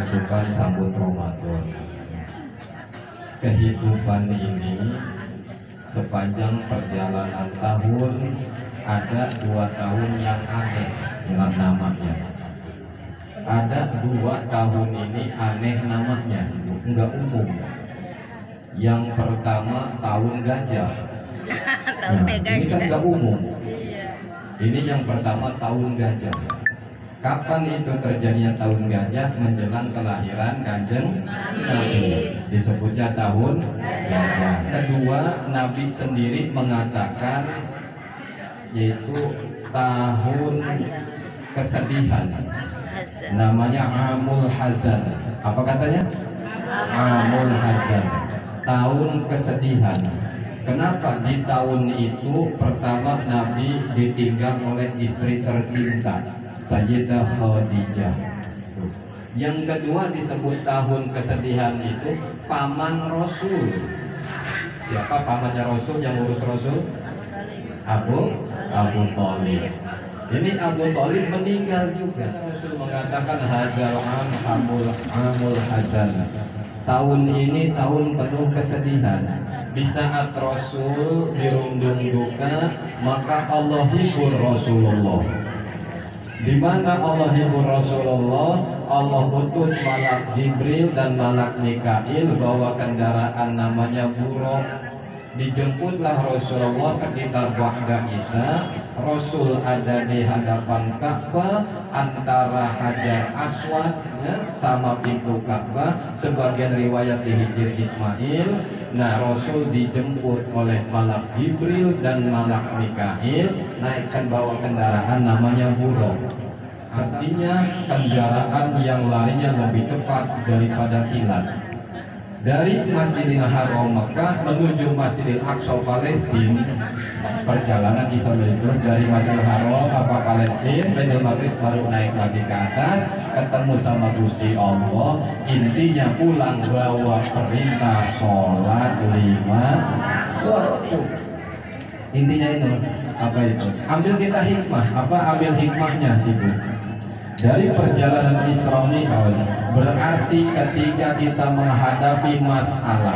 dilakukan sambut Ramadan. Kehidupan ini sepanjang perjalanan tahun ada 2 tahun yang aneh dengan namanya. Ada 2 tahun ini aneh namanya, enggak umum. Yang pertama tahun gajah. Nah, ini kan enggak umum. Ini yang pertama tahun gajah. Kapan itu terjadinya tahun gajah? Menjelang kelahiran Kanjeng Nabi, disebutnya tahun gajah. Kedua, Nabi sendiri mengatakan yaitu tahun kesedihan, namanya Amul Hazan. Apa katanya? Amul Hazan, tahun kesedihan. Kenapa di tahun itu pertama Nabi ditinggal oleh istri tercinta Sayyidah Khadijah. Yang kedua disebut tahun kesedihan itu paman Rasul. Siapa pamannya Rasul yang urus Rasul? Abu Thalib. Ini Abu Thalib meninggal juga. Rasul mengatakan hadzal amul hazan. Tahun ini tahun penuh kesedihan. Di saat Rasul dirundung duka, maka Allah hibur Rasulullah. Di mana Allah hibur Rasulullah, Allah utus malak Jibril dan malak Mikail bawa kendaraan namanya Buraq. Dijemputlah Rasulullah sekitar ba'da Isya. Rasul ada di hadapan Ka'bah antara Hajar Aswad sama pintu Ka'bah. Sebagian riwayat di Hijr Ismail. Nah, Rasul dijemput oleh malak Jibril dan malak Mikail, naikkan bawa kendaraan namanya Buraq. Artinya kendaraan yang larinya lebih cepat daripada kilat. Dari Masjidil Haram Mekah menuju Masjidil Aqsa Palestina, perjalanan bisa meluncur dari Masjidil Haram apa Palestina, Baitul Maqdis, baru naik lagi ke atas, ketemu sama Gusti Allah. Intinya pulang bawa perintah sholat 5 waktu. Intinya itu apa itu? Ambil kita hikmah. Apa ambil hikmahnya ibu? Dari perjalanan Isra Mi'raj, berarti ketika kita menghadapi masalah,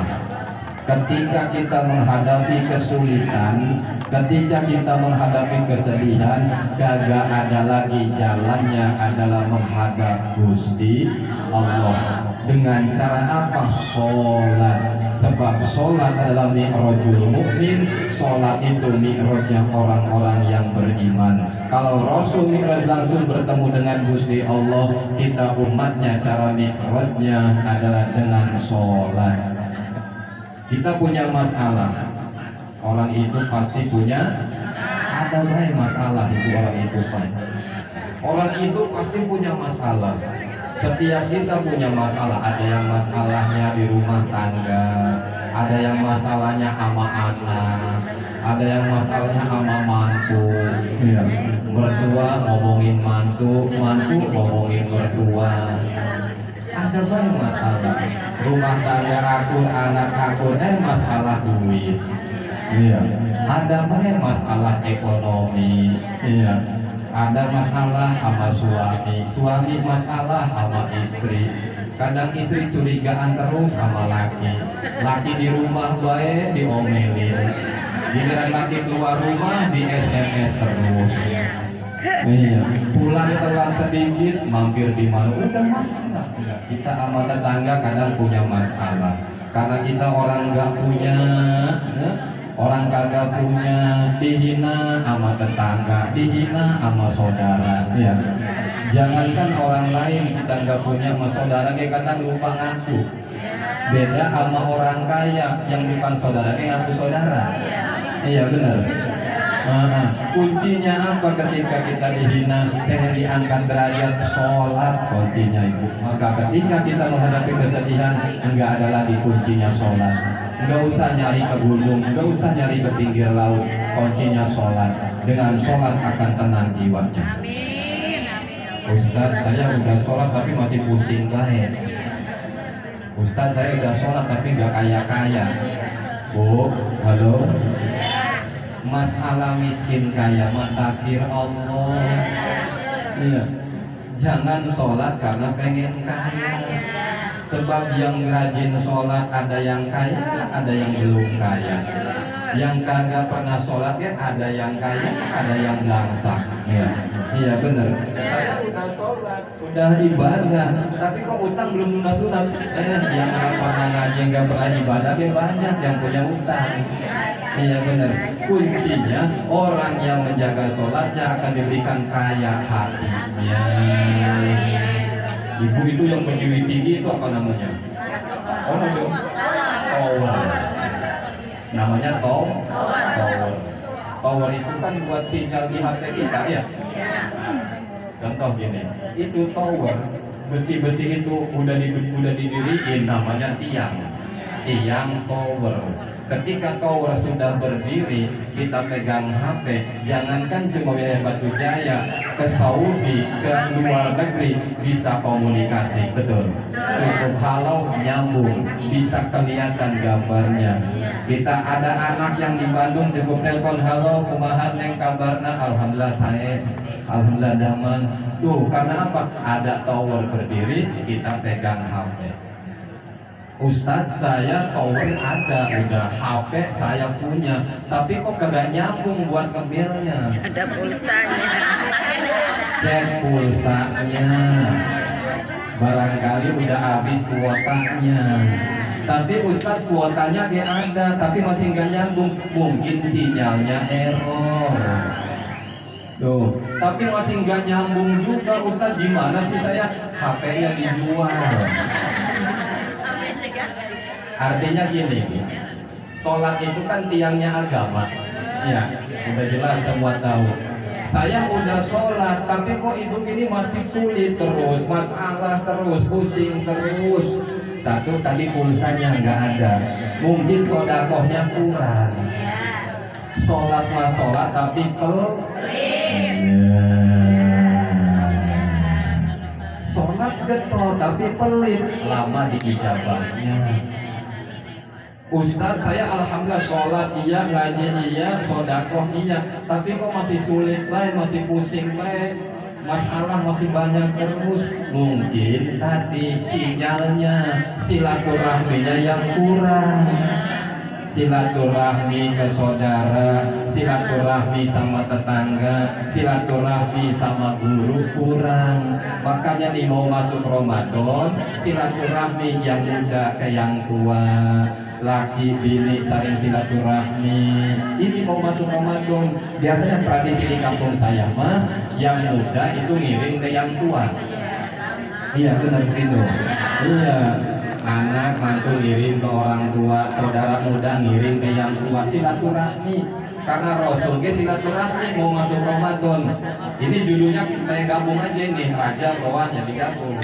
ketika kita menghadapi kesulitan, ketika kita menghadapi kesedihan, kagak ada lagi jalannya adalah menghadap Gusti Allah. Dengan cara apa? Sholat. Sebab sholat adalah mi'rajul mukmin. Sholat itu mi'rajnya orang-orang yang beriman. Kalau Rasul mi'raj langsung bertemu dengan Gusti Allah, kita umatnya cara mi'rajnya adalah dengan sholat. Kita punya masalah, orang itu pasti punya ada baik masalah itu orang itu Pak. Orang itu pasti punya masalah. Setiap kita punya masalah, ada yang masalahnya di rumah tangga, ada yang masalahnya sama anak, ada yang masalahnya sama mantu. Ya. Mertua ngomongin mantu, mantu ngomongin mertua. Ada banyak masalah. Rumah tangga akur, anak akur, masalah duit. Iya. Ada banyak masalah ekonomi. Iya. Ada masalah sama suami masalah sama istri. Kadang istri curigaan terus sama laki di rumah baik diomelin, giliran laki keluar rumah di SMS terus. Iya, pulang telat sedikit mampir di mana udah masalah. Kita sama tetangga kadang punya masalah karena kita orang nggak punya. Orang kagak punya, dihina sama tetangga, dihina sama saudara. Ya. Jangankan orang lain, kita nggak punya sama saudara, dia kata lupa ngaku. Beda sama orang kaya yang bukan saudara, dia ngaku saudara. Iya benar. Kuncinya apa ketika kita dihina, pengen diangkat derajat? Sholat kuncinya ibu. Maka ketika kita menghadapi kesedihan, enggak ada lagi kuncinya sholat. Enggak usah nyari ke gunung, enggak usah nyari ke pinggir laut. Kuncinya sholat. Dengan sholat akan tenang jiwanya. Ustaz, saya udah sholat tapi masih pusing banget. Ustaz, saya udah sholat tapi enggak kaya-kaya. Bu, halo. Masalah miskin kaya takdir Allah. Iya. Jangan sholat karena pengen kaya. Sebab yang rajin sholat ada yang kaya, ada yang belum kaya. Yang kagak pernah sholat ya ada yang kaya, ada yang langsang. Ya, iya benar. Saya udah sholat, udah ibadah, tapi kok utang belum lunas-lunas. Yang nggak pernah ngaji, nggak pernah ibadah, dia banyak yang punya utang. Iya benar. Kuncinya orang yang menjaga sholatnya akan diberikan kaya hatinya. Ibu itu yang berdiri tinggi itu apa namanya? Oh, tower. Namanya tower. Tower itu kan buat sinyal di HP kita ya. Contoh gini, itu tower besi-besi itu udah didiriin namanya tiang tower. Ketika tower sudah berdiri, kita pegang HP, jangankan cuma wilayah Batu Jaya, ke Saudi, ke luar negeri bisa komunikasi, betul. Cukup halo nyambung, bisa kelihatan gambarnya. Kita ada anak yang di Bandung cukup telepon, halo kumaha neng kabarna, alhamdulillah saya, alhamdulillah daman. Tuh karena apa? Ada tower berdiri, kita pegang HP. Ustadz saya tower ada, udah HP saya punya, tapi kok kagak nyambung buat ngebilnya. Ada pulsanya. Cek pulsanya, barangkali udah habis kuotanya. Tapi Ustadz kuotanya dia ada, tapi masih nggak nyambung, mungkin sinyalnya error. Tuh, tapi masih nggak nyambung juga Ustadz, gimana sih saya? HP-nya dijual. Artinya gini, sholat itu kan tiangnya agama. Ya, udah jelas semua tahu. Saya udah sholat, tapi kok hidup ini masih sulit terus, masalah terus, pusing terus. Satu, tadi pulsanya nggak ada, mungkin sodakohnya kurang. Sholat mah sholat, tapi sholat getol, tapi pelit, lama diijabahnya. Ustadz saya alhamdulillah sholat iya, ngaji iya, sodakoh iya, tapi kok masih sulit baik, masih pusing baik, masalah masih banyak terus. Mungkin tadi sinyalnya, silaturahminya yang kurang. Silaturahmi ke saudara, silaturahmi sama tetangga, silaturahmi sama guru kurang. Makanya nih mau masuk Ramadan, silaturahmi yang muda ke yang tua, laki bini saling silaturahmi. Ini mau masuk Ramadan, biasanya tradisi di kampung saya mah yang muda itu ngirim ke yang tua. Iya benar begitu. Iya, anak mantu ngirim ke orang tua, saudara muda ngirim ke yang tua, silaturahmi. Karena Rasul ke silaturahmi mau masuk Ramadan. Ini judulnya saya gabung aja nih, raja bawahnya digabung.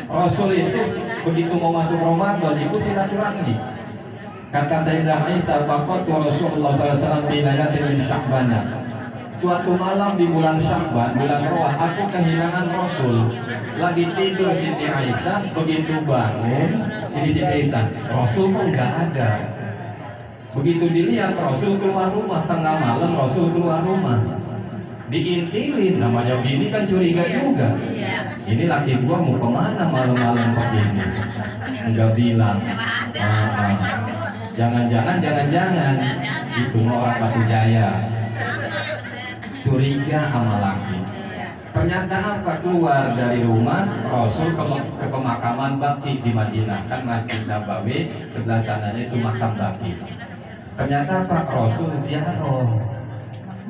Rasul itu begitu mau masuk Ramadan itu silaturahmi. Kata Sayyidah Aisyah, faqatu Rasulullah SAW fi lailatin min Sya'ban. Suatu malam di bulan Sya'ban, bulan Rawah, aku kehilangan Rasul. Lagi tidur Siti Aisyah, begitu bangun, ini Siti Aisyah, Rasul kok nggak ada. Begitu dilihat Rasul keluar rumah, tengah malam Rasul keluar rumah. Diintilin, namanya bini kan curiga juga. Ini laki gua mau kemana malam-malam begini? Enggak bilang. Jangan-jangan itu mau orang Batu Jaya. Curiga sama laki. Ternyata apa? Keluar dari rumah Rasul ke pemakaman Baqi di Madinah, kan Masjid Nabawi sebelah sananya itu makam Baqi. Ternyata Pak Rasul ziarah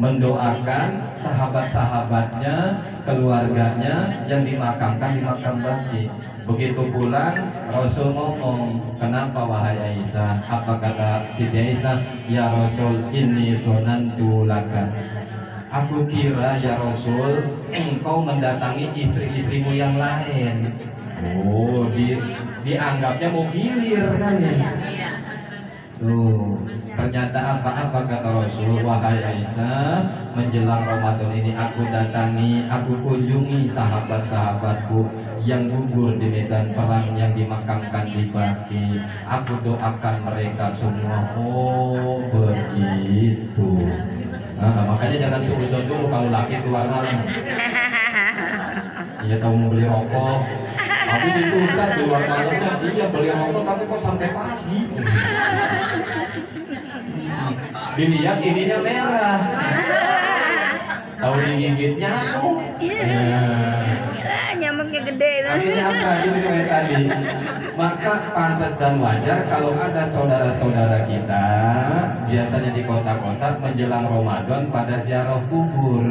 mendoakan sahabat-sahabatnya, keluarganya yang dimakamkan di makam Baqi. Begitu pulang Rasul ngomong, kenapa wahai Aisyah? Apa kata Siti Aisyah? Ya Rasul, inni zonantu laka. Aku kira ya Rasul, engkau mendatangi istri-istrimu yang lain. Oh, dianggapnya mau gilir kan ya. Tuh, ternyata apa kata Rasul, wahai Aisyah, menjelang Ramadan ini aku datangi, aku kunjungi sahabat-sahabatku yang gugur di medan perang, yang dimakamkan di Baqi. Aku doakan mereka semua. Oh begitu. Nah, makanya jangan suudzon dulu kalau laki keluar malam. Iya tahu mau beli rokok. Tapi itu Ustaz di luar malamnya, iya beli rokok tapi kok sampai pagi. Dilihat ininya merah. Tahu digigit nyamuk. Nyamuknya gede. Artinya apa? Itu yang tadi. Maka pantas dan wajar kalau ada saudara-saudara kita biasanya di kota-kota menjelang Ramadan pada ziarah kubur,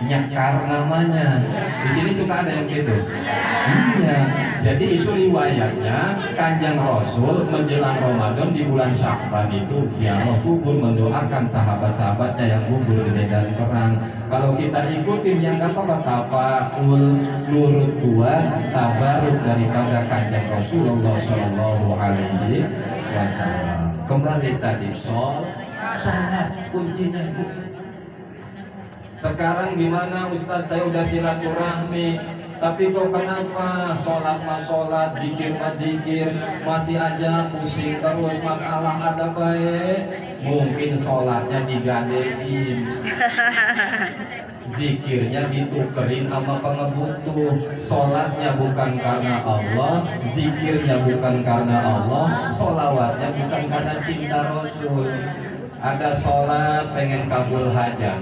nyakar namanya. Di sini suka ada yang gitu. Iya. Jadi itu riwayatnya Kanjeng Rasul menjelang Ramadan di bulan Sya'ban itu ziarah kubur, mendoakan sahabat-sahabatnya yang kubur di medan perang. Kalau kita ikutin yang apa tafaul nurut dua tabaruk daripada Kanjeng Rasulullah Shallallahu Alaihi Wasallam. Kembali tadi sholat kuncinya itu. Sekarang gimana Ustaz, saya udah silaturahmi, tapi kok kenapa sholat zikir zikir masih aja pusing terus, masalah ada baik? Mungkin sholatnya digadein, zikirnya ditukerin sama pengebutuh. Sholatnya bukan karena Allah, zikirnya bukan karena Allah, sholawatnya bukan karena cinta Rasul. Ada sholat pengen kabul hajat,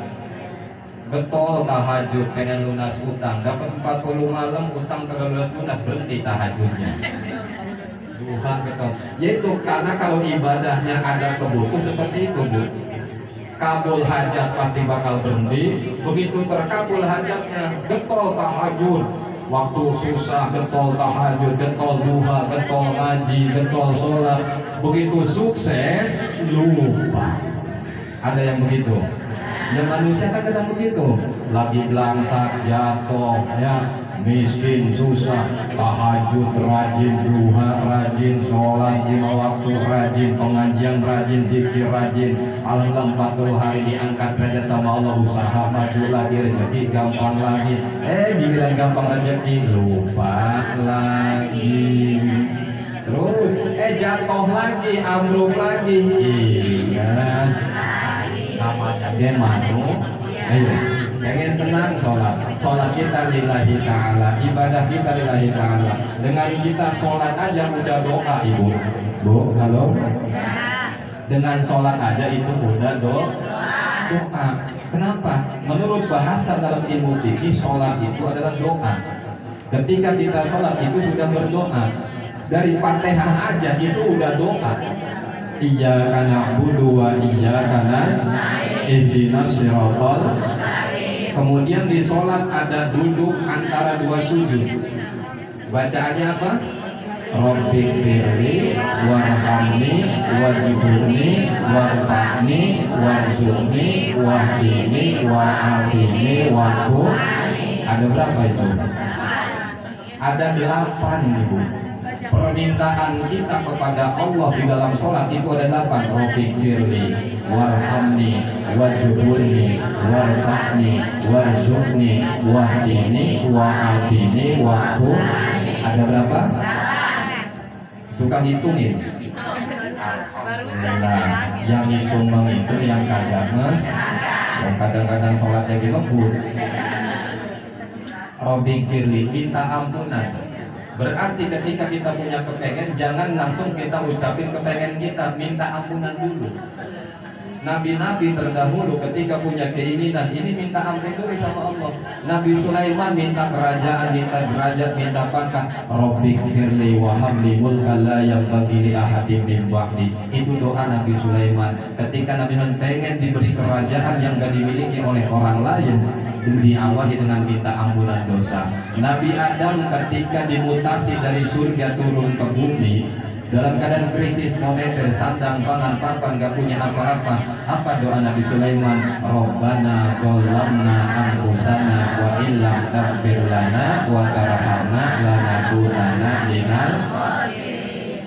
getol tahajud pengen lunas utang, dapat 40 malam utang kagak lunas, berhenti tahajudnya. Duha getol. Yaitu karena kalau ibadahnya ada kebutuhan seperti itu, Bu. Kabul hajat pasti bakal berhenti. Begitu terkabul hajatnya, getol tahajud. Waktu susah getol tahajud, getol duha, getol ngaji, getol sholat. Begitu sukses lupa. Ada yang begitu. Yang manusia kan kadang begitu, lagi belangsak jatuh ya, miskin susah, tahajud rajin, duha rajin, sholat 5 waktu rajin, pengajian rajin, zikir rajin, alhamdulillah 40 hari diangkat derajat sama Allah, usaha maju lagi, rezeki gampang lagi, giliran gampang rezeki lupa lagi, terus jatuh lagi, ambruk lagi, ingat sama saja manu. Ayo, pengen tenang sholat kita lillahi ta'ala, ibadah kita lillahi ta'ala. Dengan kita sholat aja udah doa, Ibu. Bu, halo? Dengan sholat aja itu udah doa. Kenapa? Menurut bahasa dalam ilmu fikih, sholat itu adalah doa. Ketika kita sholat itu sudah berdoa. Dari Fatihah aja itu udah doa. Iyyaka na'budu wa iyyaka nasta'in ihdinas siratal. Kemudian di sholat ada duduk antara dua sujud. Bacaannya apa? Rabbighfirli warhamni wajburni warfa'ni warzuqni wahdini wa'afini wa'fu. Ada berapa itu? Ada 8, Ibu. Permintaan kita kepada Allah di dalam sholat itu ada 8. Rabbighfirli warhamni wajburni warfa'ni warzuqni wahdini wa'afini wa'fu. Ada berapa? Suka ngitungin? Nah, yang ngitung menghitung, yang kagak kadang-kadang sholatnya dilebur. Rabbighfirli, minta ampunan. Berarti ketika kita punya kepengen, jangan langsung kita ucapin kepengen kita, minta ampunan dulu. Nabi-nabi terdahulu ketika punya keinginan ini minta ampun dulu sama Allah. Nabi Sulaiman minta kerajaan, minta derajat, minta pangkat. Rabbighfirli wa habli mulkan la yanbaghi li ahadin min ba'di. Itu doa Nabi Sulaiman. Ketika Nabi pengen diberi kerajaan yang gak dimiliki oleh orang lain, diawali dengan minta ampunan dosa. Nabi Adam ketika dimutasi dari surga turun ke bumi dalam keadaan krisis moneter, sandang pangan papan, gak punya apa-apa. Apa doa Nabi Sulaiman? Rabbana dzalamna anfusana wa illam taghfir lana wa tarhamna lanakunanna minal khasirin.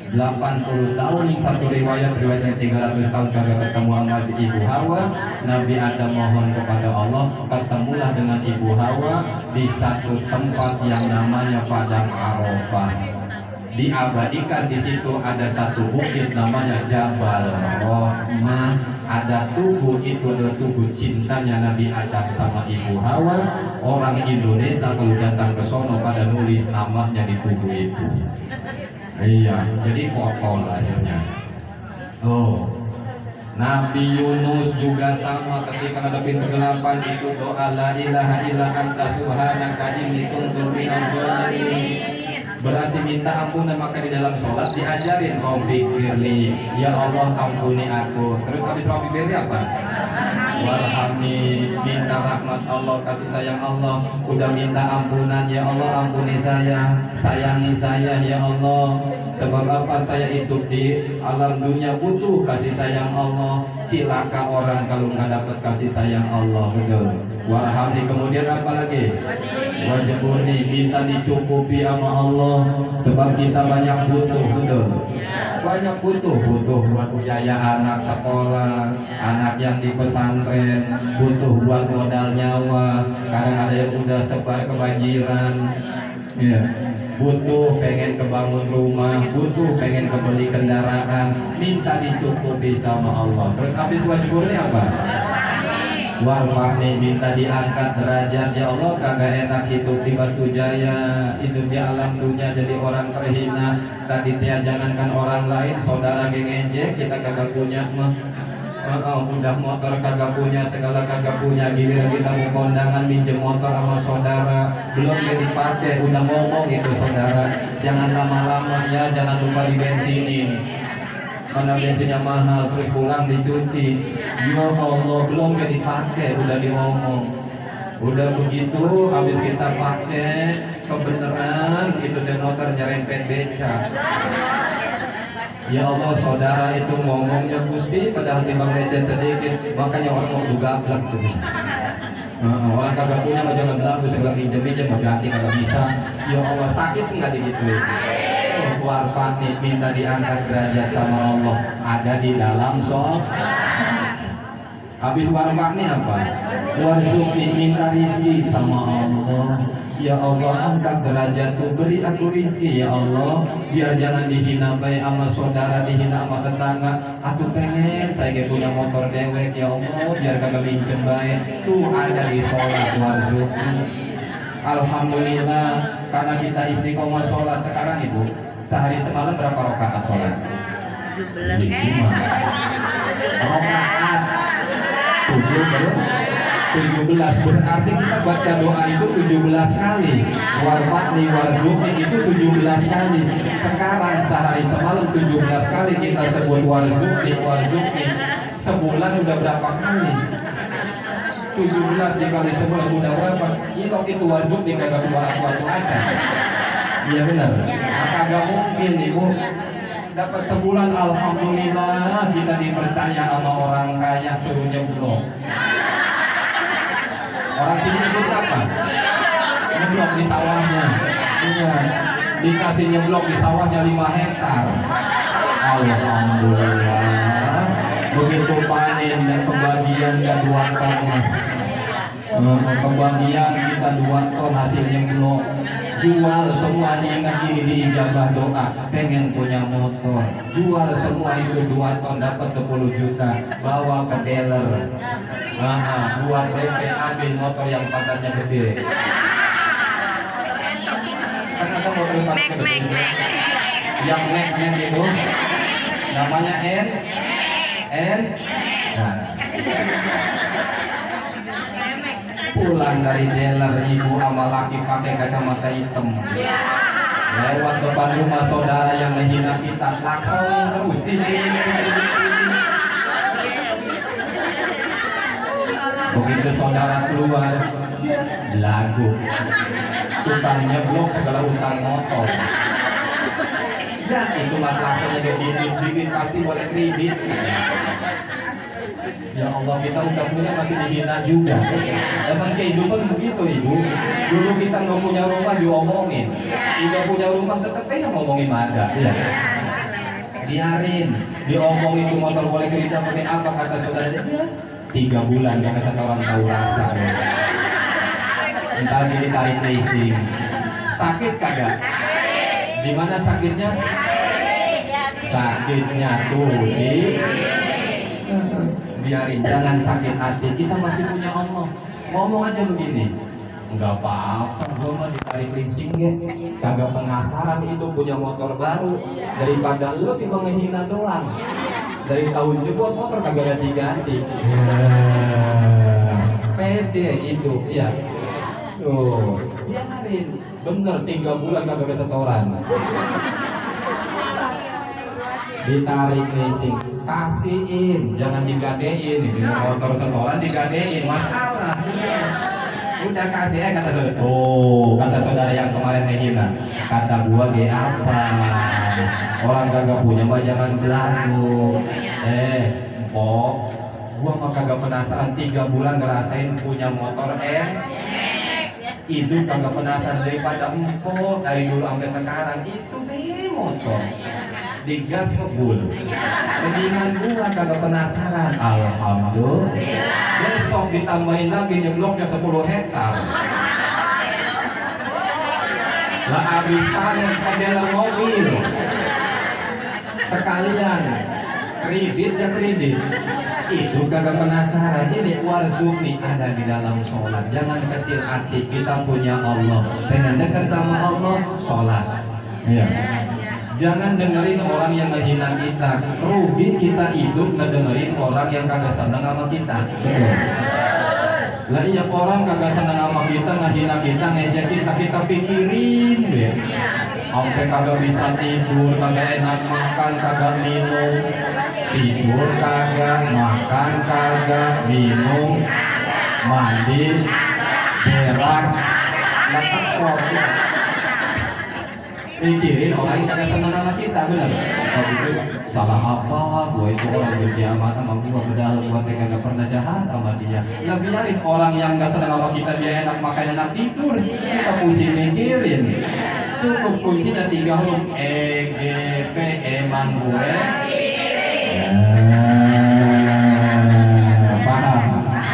80 tahun, satu riwayatnya 300 tahun kagak ketemu sama Ibu Hawa. Nabi Adam mohon kepada Allah, ketemulah dengan Ibu Hawa di satu tempat yang namanya Padang Arafah. diabadikan di situ ada satu bukit namanya Jabal Rahmah. Ada tubuh itu adalah tubuh cintanya Nabi Adam sama Ibu Hawa. Orang Indonesia kalau datang ke sono pada nulis namanya di tubuh itu. Iya, jadi kotor akhirnya. Oh, Nabi Yunus juga sama ketika ngadepin kegelapan itu doa la ilaha illa anta subhanaka inni kuntu minadz dzalimin. Berarti minta ampunan, maka di dalam sholat diajarin Rabbi firli, ya Allah ampuni aku. Terus habis Rabbi firli apa? Warhamni, minta rahmat Allah, kasih sayang Allah. Udah minta ampunan, ya Allah ampuni saya, sayangi saya ya Allah. Sebab apa saya hidup di alam dunia butuh kasih sayang Allah. Cilaka orang kalau nggak dapat kasih sayang Allah. Betul. Warhamni, kemudian apa lagi? Wajibuni, minta dicukupi sama Allah. Sebab kita banyak butuh, betul. Banyak butuh buat biaya anak sekolah, anak yang di pesantren, butuh buat modal nyawa. Kadang ada yang udah sebar kebanjiran, ya. Butuh pengen kebangun rumah, butuh pengen kebeli kendaraan, minta dicukupi sama Allah. Terus habis wajibuni apa? Warfa'ni, minta diangkat derajat ya Allah. Kagak enak hidup di Batu Jaya, hidup di alam dunia jadi orang terhina. Tadi dia jangankan orang lain, saudara geng ejek kita kagak punya mah. Udah motor kagak punya, segala kagak punya. Giliran kita mau kondangan minjem motor sama saudara, belum dia dipakai, udah ngomong itu saudara, jangan lama-lama ya, jangan lupa dibensinin karena bensinnya mahal, terus pulang dicuci. Ya Allah, belum dipakai, udah diomong. Udah begitu, habis kita pakai kebenaran itu deh motor nyerempet beca. Ya Allah, saudara itu ngomongnya Gusti padahal timbang lecet sedikit, makanya orang mau gablak tuh. Orang kagak punya mah jangan belagu, segala pinjam-pinjam mau ganti kagak bisa. Ya Allah, sakit nggak digituin. Warfa'ni, minta diangkat derajat sama Allah, ada di dalam sholat. Habis warfa'ni apa? Warzuqni, minta rizki sama Allah. Ya Allah, angkat derajatku, beri aku rizki ya Allah, biar jangan dihina baik sama saudara, dihina sama tetangga. Aku pengen saya kayak punya motor dewek ya Allah, biar kagak minjem baik. Tuh ada di sholat warzuqni. Alhamdulillah, karena kita istiqomah sholat sekarang ibu. Sehari semalam berapa rakaat sholat? 17 rakaat. 17 berarti kita baca doa itu 17 kali. Warfa'ni warzuqni itu 17 kali. Sekarang sehari semalam 17 kali kita sebut warzuqni. Sebulan udah berapa kali? 17 dikali sebulan udah berapa? Ilok itu warzuqni kagak suatu aja. Iya benar. Maka gak mungkin ibu dapat sebulan. Alhamdulillah kita dipercaya sama orang kaya suruh nyeblok. Orang sini nyebut apa? Nyeblok di sawahnya. Iya. Dikasih nyeblok di sawahnya 5 hektar. Alhamdulillah. Begitu panen dan pembagian dan 2 ton. Pembagian kita 2 ton hasilnya blok. Jual semuanya, ingat ini diijabah doa, pengen punya motor, jual semua itu 2 ton dapat 10 juta, bawa ke dealer, buat BP, ambil motor yang patahnya gede. Kan ada motor yang gede, yang mek itu namanya N. Nah. Pulang dari dealer, ibu sama laki pakai kacamata hitam, lewat depan rumah saudara yang menghina kita, langsung terus. Begitu saudara keluar, lagu utangnya belum segala utang motor. Ya itu masalahnya dikit pasti boleh kredit. Ya Allah, kita udah punya masih dihina juga. Emang kehidupan begitu ibu. Dulu kita nggak punya rumah diomongin, udah punya rumah tetep aja ngomongin ada. Ya. Biarin, diomongin itu motor boleh kerja pakai apa kata saudara dia? 3 bulan gak satu orang tahu rasa. Entar jadi tarik leasing. Sakit kagak? Di mana sakitnya? Sakitnya tuh di biarin, jangan sakit hati. Kita masih punya Allah. Ngomong aja begini, nggak apa-apa, gua mah ditarik leasing ya, kagak penasaran itu punya motor baru daripada lu tiba ngehina doang. Dari tahun jebot motor kagak ganti-ganti. Pede itu, ya. Tuh, biarin. Bener 3 bulan kagak kesetoran. Ditarik leasing, kasihin, jangan digadein. Ini motor setoran digadein, masalah. Udah kasih, kata saudara. Oh, kata saudara yang kemarin ngehina. Kata gua ge apa? Orang kagak punya mah jangan belagu. Empok, gua mah kagak penasaran 3 bulan ngerasain punya motor itu kagak penasaran daripada empok dari dulu sampai sekarang itu motor digas ngebul. Mendingan gua kagak penasaran. Alhamdulillah. Besok ditambahin lagi nyebloknya 10 hektar. Lah habis panen model mobil. Sekalian kredit ya kredit. Itu kagak penasaran. Ini warzukni ada di dalam sholat. Jangan kecil hati, kita punya Allah. Pengen dekat sama Allah, sholat. Iya. Jangan dengerin orang yang menghina kita. Rugi kita hidup ngedengerin orang yang kagak senang sama kita. Betul. Lah iya, orang kagak senang sama kita, ngehina kita, ngejek kita, kita pikirin deh. Sampai kagak bisa tidur, kagak enak makan, kagak minum. Tidur kagak, makan kagak, minum, mandi, berak, lah tekor. Mikirin orang yang kagak senang sama kita, benar? Kalau itu salah apa? Gua itu orang berkiamat sama gua, padahal gua kagak pernah jahat sama dia. Lah biarin orang yang gak senang sama kita, dia enak makan, enak tidur. Kita pusing mikirin. Cukup kuncinya 3 huruf, EGP, emang gue. Paham?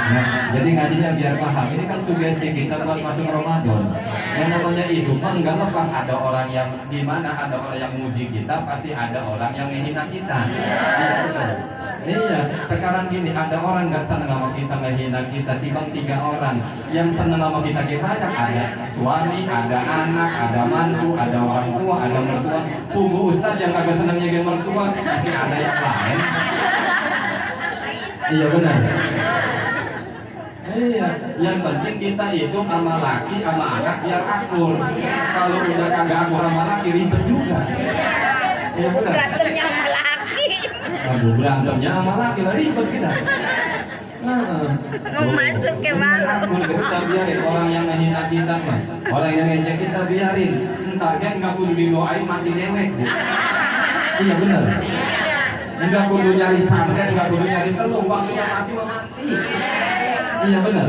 Nah, jadi ngajinya biar paham. Ini kan sugesti kita buat masuk Ramadan. Yang namanya hidup mah nggak lepas, ada orang yang di mana ada orang yang muji kita, pasti ada orang yang menghina kita. Iya, sekarang gini, ada orang nggak senang sama kita, menghina kita, timbang 3 orang yang senang sama kita banyak. Ada suami, ada anak, ada mantu, ada orang tua, ada mertua. Tunggu ustadz yang kagak senangnya ke mertua, masih ada yang lain. Iya benar. Iya, yang penting kita itu sama laki sama anak biar akur. Kalau udah kagak akur sama laki ribet juga. Iya benar. Berantemnya sama laki. Aduh, berantemnya sama laki lah ribet kita. Mau masuk ke malu. Akur kita biarin orang yang menghina kita mah. Orang yang ngejek kita biarin. Ntar kan nggak kudu didoain mati dewek. Iya benar. Nggak kudu nyari santet, nggak kudu nyari telur, waktunya mati mah mati. Iya benar.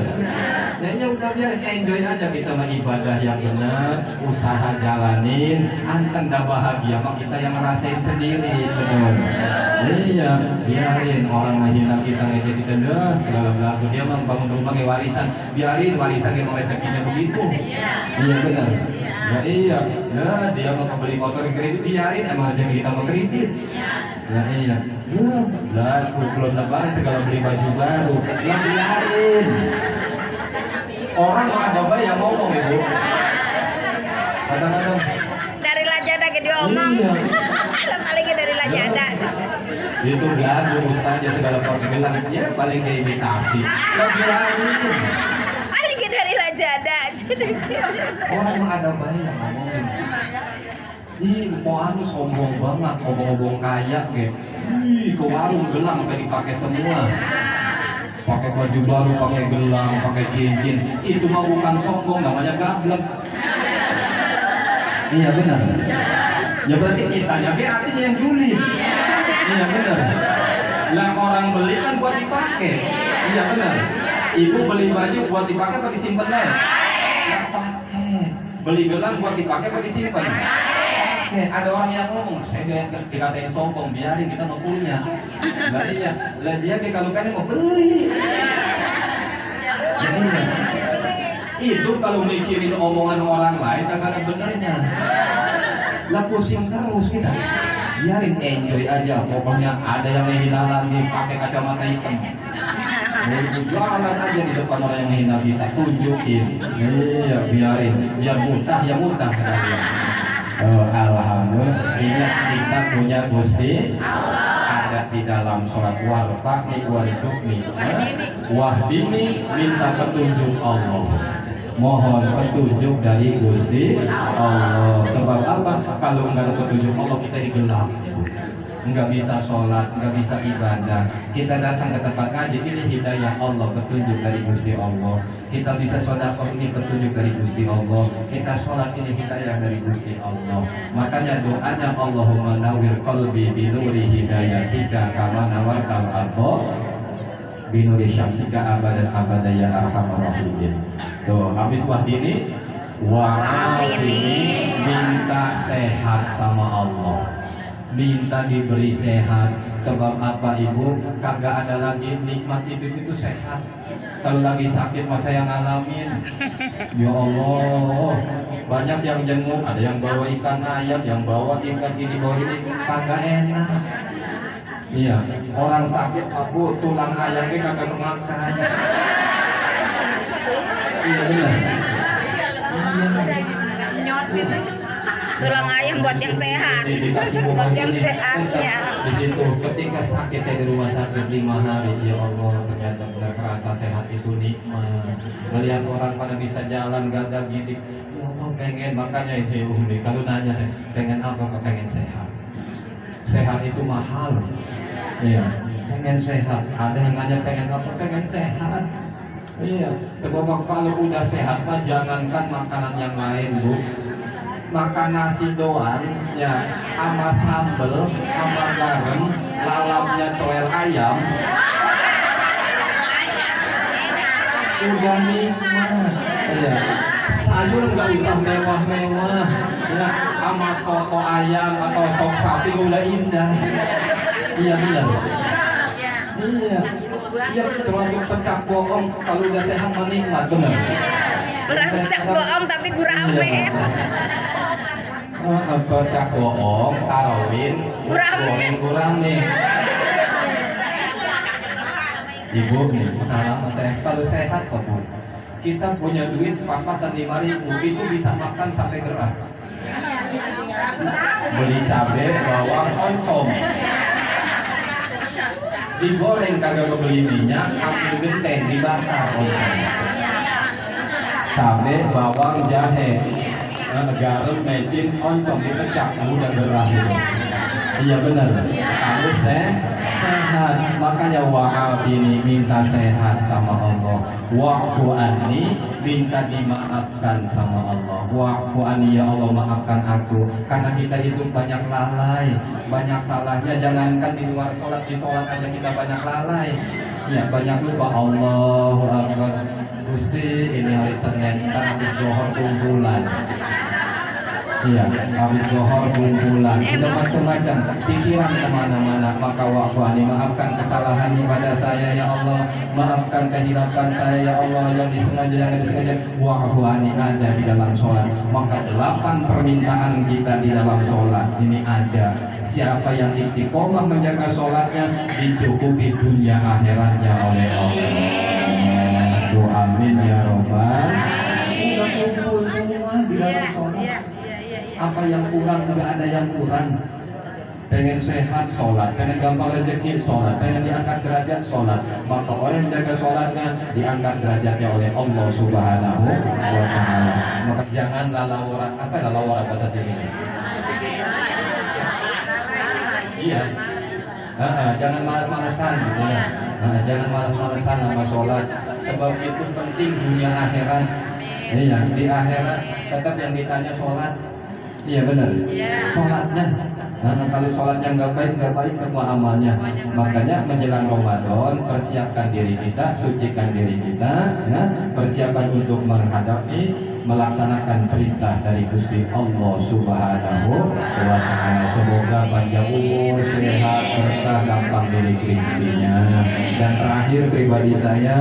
Ya udah biar enjoy aja kita mah ibadah yang benar, usaha jalanin, anten dah bahagia mah kita yang ngerasain sendiri, betul. Iya, biarin orang menghina kita, ngejek kita dah segala belaku. Dia mah bangun rumah kayak warisan, biarin warisan yang mau rezekinya begitu. Iya benar. Ya iya, nah dia mau beli motor kredit, biarin emang rezeki kita mau kredit. Ya iya, lah belum lebaran segala beli baju baru, lah biarin. Orang mau ada bayi yang ngomong ibu. Kadang-kadang Dari Lajada ke diomong. iya. Lo palingnya dari Lajada. Itu gaduh ustaznya segala pakai gelang, ya paling kayak imitasi. Lah biarin. Palingnya dari Lajada. Orang mau ada bayi yang ngomongin. Ih, mau anu sombong banget, ngomong-ngomong kaya kayak. Ih, ke warung gelang sampai dipakai semua. Pakai baju baru, pakai gelang, pakai cincin. Itu mah bukan sombong, namanya gablek. Iya benar. Ya berarti kitanya artinya yang julid. Iya benar. Lah orang beli kan buat dipakai. Iya benar. Ibu beli baju buat dipakai apa disimpan aja? Ya pakai. Beli gelang buat dipakai apa disimpan? Oke, ada orang yang ngomong, saya dikatain sombong, biarin kita mau punya. Lah iya, lah dia kalau pengen mau beli. Jadi ya, itu kalau mikirin omongan orang lain kagak ada benernya. lah pusing terus kita. Biarin enjoy aja, pokoknya ada yang hina lagi pakai kacamata hitam. Jualan aja di depan orang yang hina kita, tunjukin. Iya, biarin, biar muntah sekalian. Alhamdulillah, ingat kita punya Gusti ada di dalam surat warfaqni warzuqni wahdini, minta petunjuk Allah, mohon petunjuk dari Gusti Allah. Sebab apa? Kalau nggak ada petunjuk Allah kita digelap, nggak bisa sholat, nggak bisa ibadah. Kita datang ke tempat ngaji, ini hidayah Allah, petunjuk dari Gusti Allah. Kita bisa sedekah, ini petunjuk dari Gusti Allah. Kita sholat, ini hidayah dari Gusti Allah. Makanya doanya Allahumma nawwir qalbi binuri hidayatika kama nawartal ardha binuri syamsika abadan abada ya arhamar rahimin. Tuh, habis wahdini minta sehat sama Allah, minta diberi sehat. Sebab apa Ibu? Kagak ada lagi nikmat hidup itu sehat. Kalau lagi sakit masa yang ngalamin. Ya Allah, banyak yang jenguk, ada yang bawa ikan ayam, yang bawa ikan ini, bawa ini, kagak enak. Iya, orang sakit Abu tulang ayamnya kagak kemakan. Iya benar. Tulang ayam buat yang sehat. Buat yang sehatnya. Di situ ketika sakit saya di rumah sakit 5 hari, ya Allah, ternyata benar kerasa sehat itu nikmat. Melihat orang pada bisa jalan gagah gini, ya Allah pengen, makanya ini kalau nanya saya pengen apa, pengen sehat. Sehat itu mahal. Iya, pengen sehat. Ada yang nanya pengen apa, pengen sehat. Iya, sebab kalau udah sehat mah jangankan makanan yang lain, Bu. Makan nasi doang ya, sama sambel, sama garam, lalapnya coel ayam, udah nikmat. Ya, sayur nggak usah mewah-mewah ya, sama soto ayam atau sop sapi udah indah. Iya benar. Iya, iya, termasuk pecah bohong kalau udah sehat nikmat, benar. Pecah bohong tapi gurame. Pecah bohong, tarawin, gurame. Ibu nih, pengalaman saya kalau sehat kok Bu. Kita punya duit pas-pasan 5.000 itu bisa makan sampai gerah. Beli cabai, bawang, oncom. Digoreng kagak kebeli minyak, ambil genteng dibakar oncom. Cabai, bawang, jahe, garam, mecin, oncom dipecah, udah gerah itu. Iya benar. Kamu sehat. Makanya wa'afini, minta sehat sama Allah. Wa'fu anni, minta dimaafkan sama Allah. Wa'fu anni, ya Allah maafkan aku. Karena kita hidup banyak lalai, banyak salahnya. Jangankan di luar sholat, di sholat aja kita banyak lalai. Ya banyak lupa. Allahu Akbar. Gusti, ini hari Senin, kita habis zuhur kumpulan. Iya, habis zuhur kumpulan, sudah macam-macam, pikiran kemana-mana. Maka wa'fu anni, maafkan kesalahan ibadah saya ya Allah, maafkan kehilapan saya ya Allah, yang disengaja yang disengaja. Wa'fu anni ada di dalam sholat. Maka 8 permintaan kita di dalam sholat ini ada. Siapa yang istiqomah menjaga sholatnya, dicukupi dunia akhiratnya oleh Allah. Amin ya robbal. Udah kumpul semua di dalam sholat. Apa yang kurang, nggak ada yang kurang. Pengen sehat, sholat. Pengen gampang rezeki, sholat. Pengen diangkat derajat, sholat. Maka orang yang jaga sholatnya diangkat derajatnya oleh Allah Subhanahu wa Ta'ala. Maka jangan lalawara. Apa lalawara bahasa sini? Iya. Jangan malas-malasan. Ya. Jangan malas-malasan sama sholat. Sebab itu penting dunia akhirat. Iya, di akhirat tetap yang ditanya sholat. Iya benar. Sholatnya. Nah, kalau sholatnya nggak baik semua amalnya. Makanya menjelang Ramadan, persiapkan diri kita, sucikan diri kita, ya, persiapan untuk menghadapi, melaksanakan perintah dari Gusti Allah Subhanahu wa Ta'ala. Semoga panjang umur, sehat, serta gampang diri rezekinya. Dan terakhir pribadi saya,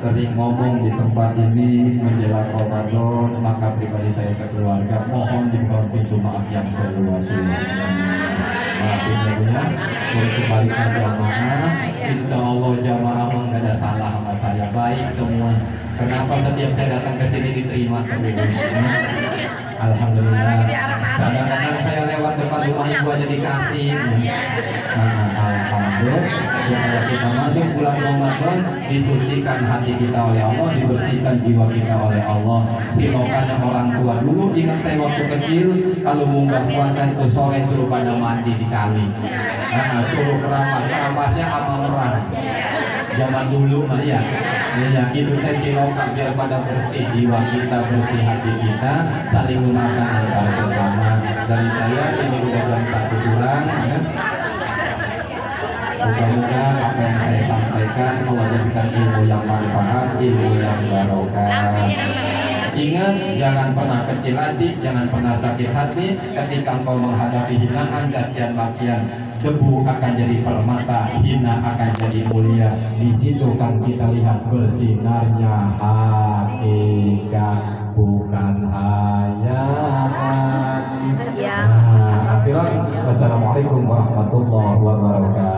sering ngomong di tempat ini menjelang Ramadan, maka pribadi saya sekeluarga mohon dibuka pintu maaf yang seluas-luasnya. Maafin ya, kembali ke jamaah. Insya Allah jamaah nggak ada salah sama saya, baik semua. Kenapa setiap saya datang ke sini diterima terus? Alhamdulillah. Kadang-kadang saya lewat depan rumah ibu aja dikasih. Alhamdulillah. Supaya kita masuk bulan Ramadan, disucikan hati kita oleh Allah, dibersihkan jiwa kita oleh Allah. Silokannya orang tua dulu, ingat saya waktu kecil, kalau munggah puasa itu sore suruh pada mandi di kali. Suruh keramas-keramasnya apa merah. Zaman dulu ya, itu teh silokan biar pada bersih jiwa kita, bersih hati kita, saling memaafkan antar sesama. Dari saya ini udah jam 1 kurang. Moga-moga apa yang saya sampaikan mewujudkan ilmu yang manfaat, ilmu yang barokah. Ingat, jangan pernah kecil hati, jangan pernah sakit hati. Ketika engkau menghadapi hinaan cacian makian, debu akan jadi permata, hina akan jadi mulia. Di situ kan kita lihat bersinarnya hakikat, bukan hayalan. Akhirat, wassalamualaikum warahmatullahi wabarakatuh.